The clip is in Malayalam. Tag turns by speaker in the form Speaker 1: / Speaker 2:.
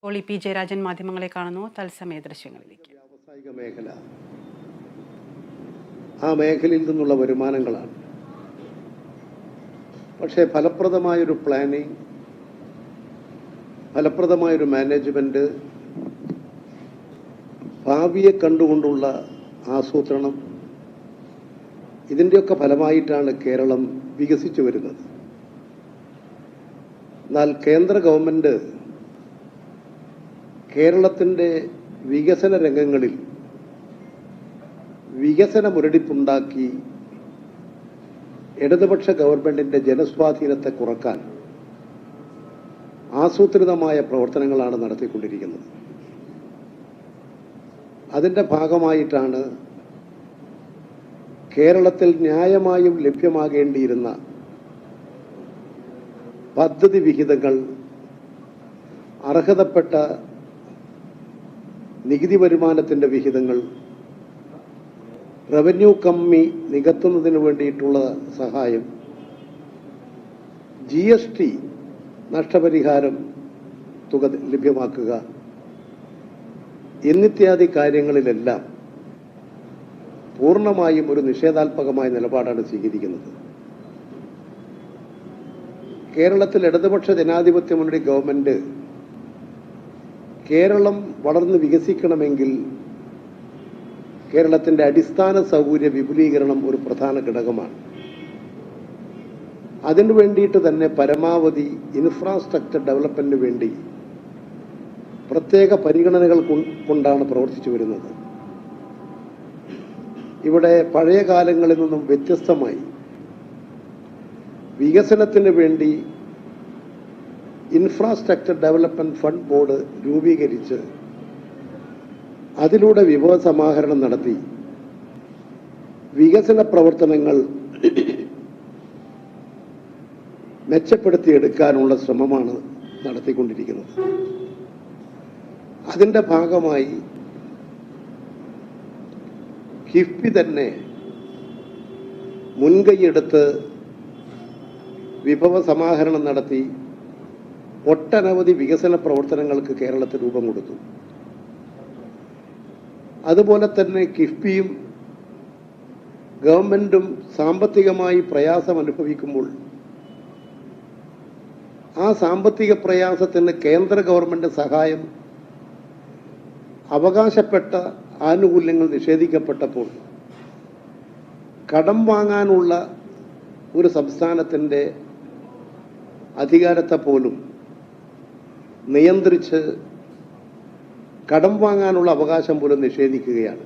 Speaker 1: ഇപ്പോൾ പി ജയരാജൻ മാധ്യമങ്ങളെ കാണുന്നു. തത്സമയ ദൃശ്യങ്ങളിലേക്ക്.
Speaker 2: വ്യാവസായിക മേഖല, ആ മേഖലയിൽ നിന്നുള്ള വരുമാനങ്ങളാണ്. പക്ഷേ ഫലപ്രദമായൊരു പ്ലാനിങ്, ഫലപ്രദമായൊരു മാനേജ്മെന്റ്, ഭാവിയെ കണ്ടുകൊണ്ടുള്ള ആസൂത്രണം, ഇതിൻ്റെയൊക്കെ ഫലമായിട്ടാണ് കേരളം വികസിച്ചു വരുന്നത്. എന്നാൽ കേന്ദ്ര ഗവൺമെന്റ് കേരളത്തിൻ്റെ വികസന രംഗങ്ങളിൽ വികസന മുരടിപ്പുണ്ടാക്കി ഇടതുപക്ഷ ഗവൺമെന്റിന്റെ ജനസ്വാധീനത്തെ കുറക്കാൻ ആസൂത്രിതമായ പ്രവർത്തനങ്ങളാണ് നടത്തിക്കൊണ്ടിരിക്കുന്നത്. അതിൻ്റെ ഭാഗമായിട്ടാണ് കേരളത്തിൽ ന്യായമായും ലഭ്യമാകേണ്ടിയിരുന്ന പദ്ധതി വിഹിതങ്ങൾ, അർഹതപ്പെട്ട നികുതി വരുമാനത്തിൻ്റെ വിഹിതങ്ങൾ, റവന്യൂ കമ്മി നികത്തുന്നതിന് വേണ്ടിയിട്ടുള്ള സഹായം, GST നഷ്ടപരിഹാരം തുക ലഭ്യമാക്കുക എന്നിത്യാദി കാര്യങ്ങളിലെല്ലാം പൂർണ്ണമായും ഒരു നിഷേധാത്മകമായ നിലപാടാണ് സ്വീകരിക്കുന്നത്. കേരളത്തിൽ ഇടതുപക്ഷ ജനാധിപത്യ മുന്നണി ഗവൺമെന്റ് കേരളം വളർന്ന് വികസിക്കണമെങ്കിൽ കേരളത്തിൻ്റെ അടിസ്ഥാന സൗകര്യ വിപുലീകരണം ഒരു പ്രധാന ഘടകമാണ്. അതിനു വേണ്ടിയിട്ട് തന്നെ പരമാവധി ഇൻഫ്രാസ്ട്രക്ചർ ഡെവലപ്മെന്റിന് വേണ്ടി പ്രത്യേക പരിഗണനകൾ കൊണ്ടാണ് പ്രവർത്തിച്ചു വരുന്നത്. ഇവിടെ പഴയ കാലങ്ങളിൽ നിന്നും വ്യത്യസ്തമായി വികസനത്തിന് വേണ്ടി ഇൻഫ്രാസ്ട്രക്ചർ ഡെവലപ്മെന്റ് ഫണ്ട് ബോർഡ് രൂപീകരിച്ച് അതിലൂടെ വിഭവ സമാഹരണം നടത്തി വികസന പ്രവർത്തനങ്ങൾ മെച്ചപ്പെടുത്തിയെടുക്കാനുള്ള ശ്രമമാണ് നടത്തിക്കൊണ്ടിരിക്കുന്നത്. അതിൻ്റെ ഭാഗമായി കിഫ്ബി തന്നെ മുൻകൈയെടുത്ത് വിഭവ സമാഹരണം നടത്തി ഒട്ടനവധി വികസന പ്രവർത്തനങ്ങൾക്ക് കേരളത്തിൽ രൂപം കൊടുത്തു. അതുപോലെ തന്നെ കിഫ്ബിയും ഗവൺമെന്റും സാമ്പത്തികമായി പ്രയാസം അനുഭവിക്കുമ്പോൾ ആ സാമ്പത്തിക പ്രയാസത്തിന് കേന്ദ്ര ഗവൺമെന്റ് സഹായം, അവകാശപ്പെട്ട ആനുകൂല്യങ്ങൾ നിഷേധിക്കപ്പെട്ടപ്പോൾ കടം വാങ്ങാനുള്ള ഒരു സംസ്ഥാനത്തിൻ്റെ അധികാരത്തെ പോലും നിയന്ത്രിച്ച് കടം വാങ്ങാനുള്ള അവകാശം പോലും നിഷേധിക്കുകയാണ്.